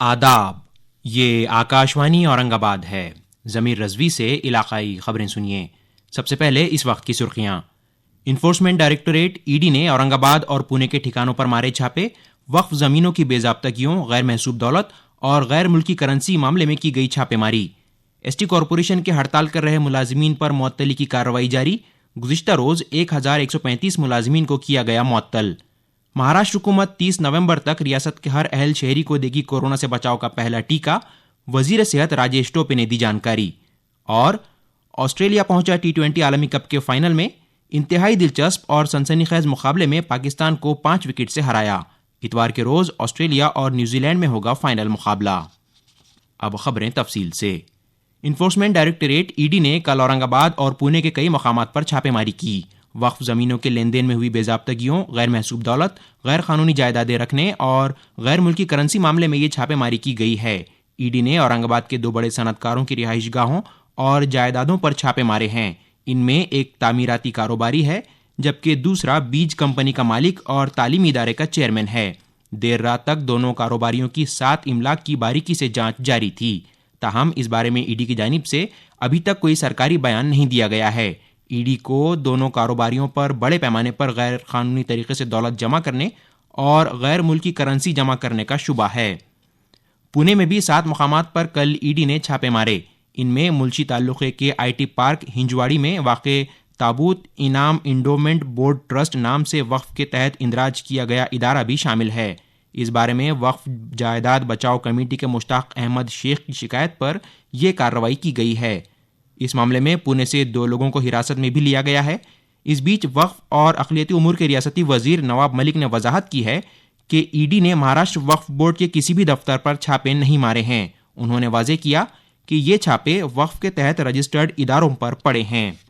आदाब। ये आकाशवाणी औरंगाबाद है। ज़मीर रज़वी से इलाकाई खबरें सुनिए। सबसे पहले इस वक्त की सुर्खियां। इन्फोर्समेंट डायरेक्टोरेट ईडी ने औरंगाबाद और पुणे के ठिकानों पर मारे छापे। वक्फ जमीनों की बेजाब्तगियों, गैर महसूब दौलत और गैर मुल्की करेंसी मामले में की गई छापेमारी। एसटी कॉरपोरेशन के हड़ताल कर रहे मुलाजिमीन पर मुअत्तली की कार्रवाई जारी। गुज़िश्ता रोज 1135 मुलाजिमीन को किया गया मुअत्तल। महाराष्ट्र हुकूमत 30 नवंबर तक रियासत के हर अहल शहरी को देगी कोरोना से बचाव का पहला टीका। वजीर सेहत राजेश टोपे ने दी जानकारी। और ऑस्ट्रेलिया पहुंचा T20 आलमी कप के फाइनल में। इंतहाई दिलचस्प और सनसनीखेज मुकाबले में पाकिस्तान को 5 विकेट से हराया। इतवार के रोज ऑस्ट्रेलिया और न्यूजीलैंड में होगा फाइनल मुकाबला। अब खबरें तफसील से। इन्फोर्समेंट डायरेक्टोरेट ईडी ने कल औरंगाबाद और पुणे के कई मकामात पर छापेमारी की। वक्फ जमीनों के लेन देन में हुई बेजाब्तगियों, गैर महसूब दौलत, गैर कानूनी जायदादें रखने और गैर मुल्की करेंसी मामले में ये छापेमारी की गई है। ईडी ने औरंगाबाद के 2 बड़े सनतकारों की रिहाइश गाहों और जायदादों पर छापे मारे हैं। इनमें एक तामीराती कारोबारी है, जबकि दूसरा बीज कंपनी का मालिक और तालीमी इदारे का चेयरमैन है। देर रात तक दोनों कारोबारियों की 7 इमलाक की बारीकी से जांच जारी थी। ताहम इस बारे में ईडी की जानिब से अभी तक कोई सरकारी बयान नहीं दिया गया है। ईडी को दोनों कारोबारियों पर बड़े पैमाने पर गैर कानूनी तरीके से दौलत जमा करने और गैर मुल्की करेंसी जमा करने का शुबा है। पुणे में भी 7 मकामात पर कल ईडी ने छापे मारे। इनमें मुल्शी ताल्लुक़े के IT पार्क हिंजवाड़ी में वाक़े ताबूत इनाम इंडोमेंट बोर्ड ट्रस्ट नाम से वक्फ के तहत इंदराज किया गया इदारा भी शामिल है। इस बारे में वक्फ जायदाद बचाओ कमेटी के मुश्ताक अहमद शेख की शिकायत पर यह कार्रवाई की गई है। इस मामले में पुणे से 2 लोगों को हिरासत में भी लिया गया है। इस बीच वक्फ और अक़लियती उमूर के रियासती वजीर नवाब मलिक ने वजाहत की है कि ईडी ने महाराष्ट्र वक्फ बोर्ड के किसी भी दफ्तर पर छापे नहीं मारे हैं। उन्होंने वाज़ेह किया कि ये छापे वक्फ के तहत रजिस्टर्ड इदारों पर पड़े हैं।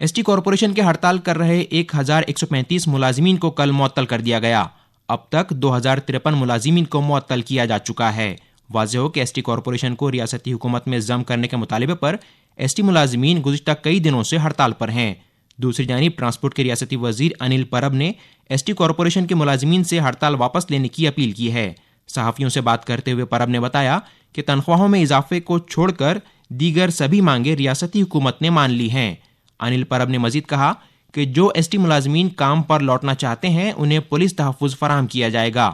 एसटी कॉरपोरेशन के हड़ताल कर रहे 1135 मुलाजिमीन को कल मुअत्तल कर दिया गया। अब तक 2053 मुलाजिमीन को मुअत्तल किया जा चुका है। वाज़ेह हो कि एसटी कॉरपोरेशन को रियासती हुकूमत में जम करने के मुतालिबे पर एसटी मुलाजिमीन गुज़िश्ता कई दिनों से हड़ताल पर हैं। दूसरी जानिब ट्रांसपोर्ट के रियासती वजीर अनिल परब ने एसटी कॉरपोरेशन के मुलाजिमीन से हड़ताल वापस लेने की अपील की है। सहाफ़ियों से बात करते हुए परब ने बताया कि तनख्वाहों में इजाफे को छोड़कर दीगर सभी मांगे रियासती हुकूमत ने मान ली हैं। अनिल परब ने मजीद कहा कि जो एसटी मुलाजिमीन काम पर लौटना चाहते हैं उन्हें पुलिस तहफ़्फ़ुज़ फराहम किया जाएगा।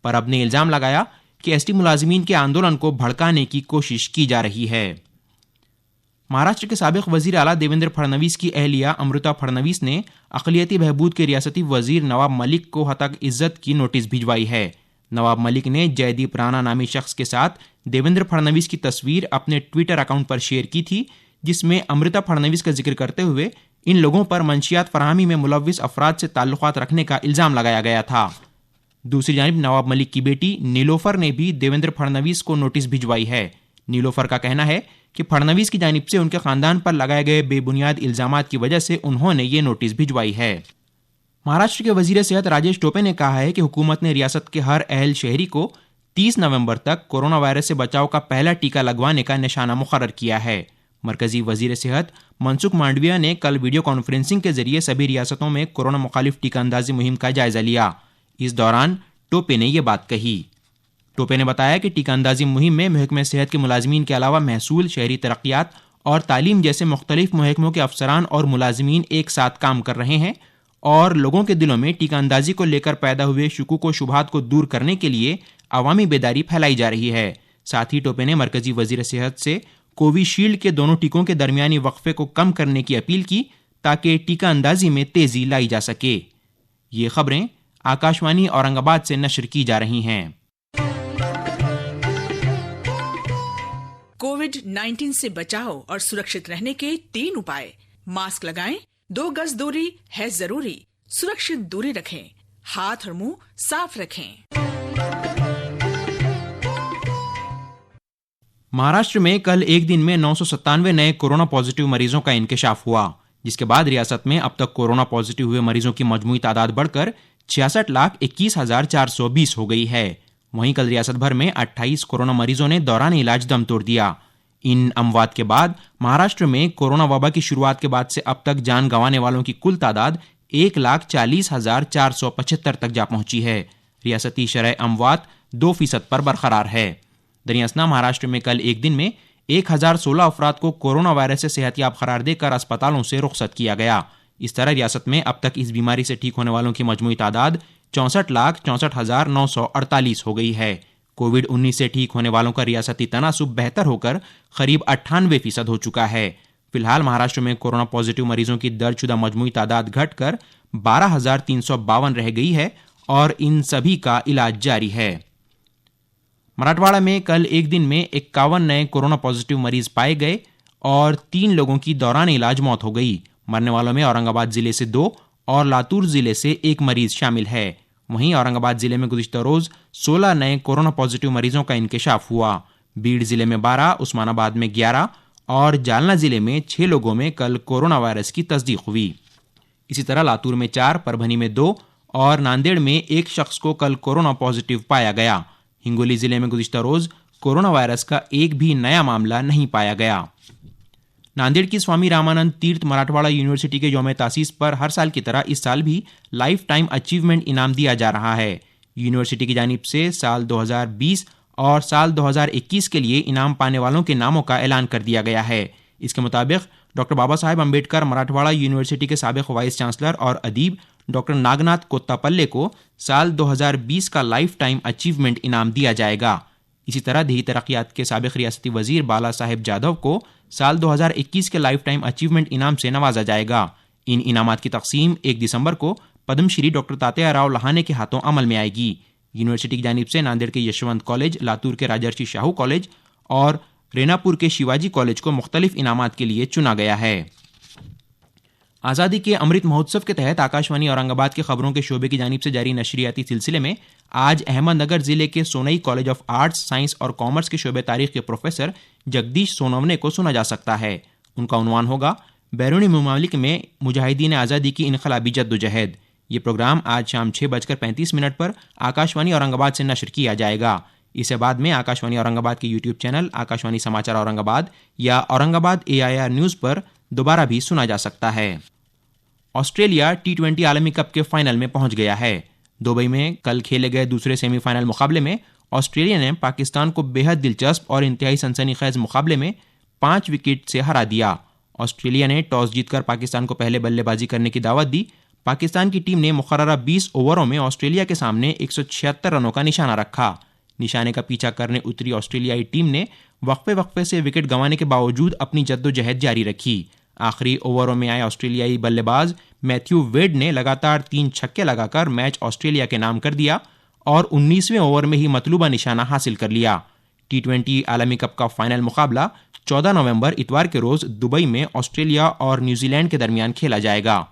परब ने इल्ज़ाम लगाया कि एसटी मुलाजिमीन के आंदोलन को भड़काने की कोशिश की जा रही है। महाराष्ट्र के साबिक़ वज़ीर आला देवेंद्र फडणवीस की अहलिया अमृता फडणवीस ने अक़लियती बहबूद के रियासती वज़ीर नवाब मलिक को हतक इज़्ज़त की नोटिस भिजवाई है। नवाब मलिक ने जयदीप राणा नामी शख्स के साथ देवेंद्र फडणवीस की तस्वीर अपने ट्विटर अकाउंट पर शेयर की थी, जिसमें अमृता फडणवीस का जिक्र करते हुए इन लोगों पर मंशियात फराहमी में मुलव्विस अफराद से ताल्लुकात रखने का इल्ज़ाम लगाया गया था। दूसरी जानिब नवाब मलिक की बेटी नीलोफर ने भी देवेंद्र फडणवीस को नोटिस भिजवाई है। नीलोफर का कहना है कि फडणवीस की जानिब से उनके खानदान पर लगाए गए बेबुनियाद इल्ज़ामात की वजह से उन्होंने ये नोटिस भिजवाई है। महाराष्ट्र के वजीर सेहत राजेश टोपे ने कहा है कि हुकूमत ने रियासत के हर अहल शहरी को 30 नवंबर तक कोरोना वायरस से बचाव का पहला टीका लगवाने का निशाना मुकर्रर किया है। मरकजी वजीर सेहत मनसुख मांडविया ने कल वीडियो कॉन्फ्रेंसिंग के जरिए सभी रियासतों में कोरोना मुखालिफ टीका अंदाजी मुहिम का जायजा लिया। इस दौरान टोपे ने यह बात कही। टोपे ने बताया कि टीका अंदाजी मुहिम में महकमे सेहत के मुलाजिमीन के अलावा महसूल, शहरी तरक्यात और तालीम जैसे मुख्तलिफ महकमों के अफसरान और मुलाजिमीन एक साथ काम कर रहे हैं और लोगों के दिलों में टीका अंदाजी को लेकर पैदा हुए शुकूक व शुबहात को दूर करने के लिए अवामी बेदारी फैलाई जा रही है। साथ ही टोपे ने मरकजी वजीर सेहत से कोविशील्ड के दोनों टीकों के दरमियानी वक्फे को कम करने की अपील की ताकि टीका अंदाजी में तेजी लाई जा सके। ये खबरें आकाशवाणी औरंगाबाद से नशर की जा रही हैं। कोविड-19 से बचाव और सुरक्षित रहने के 3 उपाय। मास्क लगाएं, 2 गज दूरी है जरूरी, सुरक्षित दूरी रखें, हाथ और मुंह साफ रखें। महाराष्ट्र में कल एक दिन में 997 नए कोरोना पॉजिटिव मरीजों का इंकशाफ हुआ, जिसके बाद रियासत में अब तक कोरोना पॉजिटिव हुए मरीजों की मजमूई तादाद बढ़कर 66,21,420 हो गई है। वहीं कल रियासत भर में 28 कोरोना मरीजों ने दौरान इलाज दम तोड़ दिया। इन अमवात के बाद महाराष्ट्र में कोरोना वबा की शुरुआत के बाद से अब तक जान गंवाने वालों की कुल तादाद 1,40,475 तक जा पहुंची है। रियासती शरह अमवात 2% पर बरकरार है। दरियासना महाराष्ट्र में कल एक दिन में 1016 अफराद को कोरोना वायरस से सेहतयाब करार देकर अस्पतालों से रुखसत किया गया। इस तरह रियासत में अब तक इस बीमारी से ठीक होने वालों की मजमूई तादाद 64,64,948 हो गई है। कोविड-19 से ठीक होने वालों का रियासती तनासुब बेहतर होकर करीब 98% हो चुका है। फिलहाल महाराष्ट्र में कोरोना पॉजिटिव मरीजों की दर्जशुदा मजमूई तादाद घटकर 12,352 रह गई है और इन सभी का इलाज जारी है। मराठवाड़ा में कल एक दिन में 51 नए कोरोना पॉजिटिव मरीज पाए गए और 3 लोगों की दौरान इलाज मौत हो गई। मरने वालों में औरंगाबाद जिले से 2 और लातूर जिले से 1 मरीज शामिल है। वहीं औरंगाबाद जिले में गुज़िश्ता रोज 16 नए कोरोना पॉजिटिव मरीजों का इंकशाफ हुआ। बीड़ जिले में 12, उस्मानाबाद में 11 और जालना जिले में 6 लोगों में कल कोरोना वायरस की तस्दीक हुई। इसी तरह लातूर में 4, परभनी में 2 और नांदेड़ में 1 शख्स को कल कोरोना पॉजिटिव पाया गया। हिंगोली जिले में गुज़िश्ता रोज कोरोना वायरस का एक भी नया मामला नहीं पाया गया। नांदेड़ की स्वामी रामानंद तीर्थ मराठवाड़ा यूनिवर्सिटी के यौम तासीस पर हर साल की तरह इस साल भी लाइफ टाइम अचीवमेंट इनाम दिया जा रहा है। यूनिवर्सिटी की जानिब से साल 2020 और साल 2021 के लिए इनाम पाने वालों के नामों का ऐलान कर दिया गया है। इसके मुताबिक डॉक्टर बाबा साहेब अम्बेडकर मराठवाड़ा यूनिवर्सिटी के साबिक वाइस चांसलर और अदीब डॉक्टर नागनाथ कोत्तापल्ले को साल 2020 का लाइफ टाइम अचीवमेंट इनाम दिया जाएगा। इसी तरह देही तरक्यात के साबिक रियासती वजीर बाला साहेब जाधव को साल 2021 के लाइफ टाइम अचीवमेंट इनाम से नवाजा जाएगा। इन इनामात की तकसीम 1 दिसंबर को पद्मश्री डॉक्टर तात्या राव लहाने के हाथों अमल में आएगी। यूनिवर्सिटी की जानिब से नांदेड़ के यशवंत कॉलेज, लातूर के राजर्षि शाहू कॉलेज और रेनापुर के शिवाजी कॉलेज को मुख्तलिफ इनामात के लिए चुना गया है। आज़ादी के अमृत महोत्सव के तहत आकाशवाणी औरंगाबाद के खबरों के शोबे की जानिब से जारी नशरियाती सिलसिले में आज अहमदनगर जिले के Sonai college of arts, science और कॉमर्स के शोबे तारीख के प्रोफेसर जगदीश सोनवने को सुना जा सकता है। उनका उन्वान होगा बैरूनी ममालिक में मुजाहिदीन आज़ादी की इनकलाबी जद्दोजहद। ये प्रोग्राम आज शाम 6:35 पर आकाशवाणी औरंगाबाद से नशर किया जाएगा। इससे बाद में आकाशवाणी औरंगाबाद के यूट्यूब चैनल आकाशवाणी समाचार औरंगाबाद या औरंगाबाद AIR न्यूज़ पर दोबारा भी सुना जा सकता है। ऑस्ट्रेलिया T20 आलमी कप के फाइनल में पहुंच गया है। दुबई में कल खेले गए दूसरे सेमीफाइनल मुकाबले में ऑस्ट्रेलिया ने पाकिस्तान को बेहद दिलचस्प और इंतहाई सनसनीखेज मुकाबले में 5 विकेट से हरा दिया। ऑस्ट्रेलिया ने टॉस जीतकर पाकिस्तान को पहले बल्लेबाजी करने की दावत दी। पाकिस्तान की टीम ने मुकर्ररा 20 ओवरों में ऑस्ट्रेलिया के सामने 176 रनों का निशाना रखा। निशाने का पीछा करने उतरी ऑस्ट्रेलियाई टीम ने वक्फे से विकेट गंवाने के बावजूद अपनी जद्दोजहद जारी रखी। आखिरी ओवरों में आए ऑस्ट्रेलियाई बल्लेबाज मैथ्यू वेड ने लगातार 3 छक्के लगाकर मैच ऑस्ट्रेलिया के नाम कर दिया और 19वें ओवर में ही मतलूबा निशाना हासिल कर लिया। T20 आलमी कप का फाइनल मुकाबला 14 नवंबर इतवार के रोज दुबई में ऑस्ट्रेलिया और न्यूजीलैंड के दरमियान खेला जाएगा।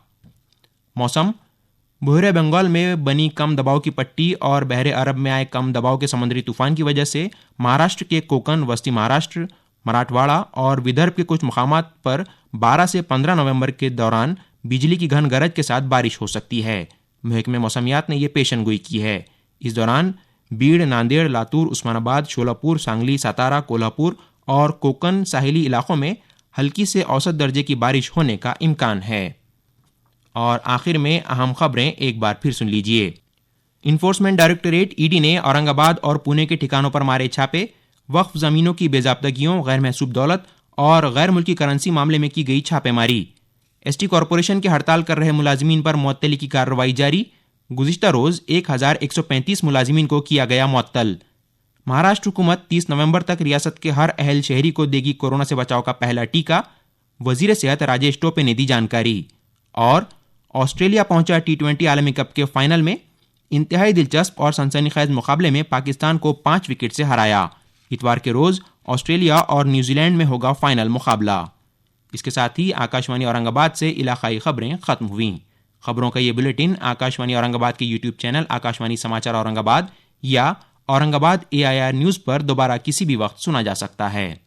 मौसम बहरे बंगाल में बनी कम दबाव की पट्टी और बहरे अरब में आए कम दबाव के समुद्री तूफान की वजह से महाराष्ट्र के कोकन, वस्ती महाराष्ट्र, मराठवाड़ा और विदर्भ के कुछ मुकामात पर 12 से 15 नवंबर के दौरान बिजली की घन गरज के साथ बारिश हो सकती है। महकमे मौसमियात ने यह पेशनगोई की है। इस दौरान बीड़, नांदेड़, लातूर, उस्मानाबाद, शोलापुर, सांगली, सातारा, कोल्हापुर और कोकन साहिली इलाकों में हल्की से औसत दर्जे की बारिश होने का इम्कान है। और आखिर में अहम खबरें एक बार फिर सुन लीजिए। इन्फोर्समेंट डायरेक्टोरेट ED ने औरंगाबाद और पुणे के ठिकानों पर मारे छापे। वक्फ जमीनों की बेजाब्तगियों, गैर महसूब दौलत और गैर मुल्की करेंसी मामले में की गई छापेमारी। ST कॉरपोरेशन के हड़ताल कर रहे मुलाजिमीन पर मुअत्तली की कार्रवाई जारी। गुज़िश्ता रोज 1135 मुलाजिमीन को किया गया मुअत्तल। महाराष्ट्र हुकूमत 30 नवंबर तक रियासत के हर अहल शहरी को देगी कोरोना से बचाव का पहला टीका। वजीर सेहत राजेश टोपे ने दी जानकारी। और ऑस्ट्रेलिया पहुंचा T20 आलमी कप के फाइनल में। इंतहाई दिलचस्प और सनसनीखेज मुकाबले में पाकिस्तान को 5 विकेट से हराया। इतवार के रोज ऑस्ट्रेलिया और न्यूजीलैंड में होगा फाइनल मुकाबला। इसके साथ ही आकाशवाणी औरंगाबाद से इलाकाई खबरें खत्म हुई। खबरों का ये बुलेटिन आकाशवाणी औरंगाबाद के यूट्यूब चैनल आकाशवाणी समाचार औरंगाबाद या औरंगाबाद AIR न्यूज़ पर दोबारा किसी भी वक्त सुना जा सकता है।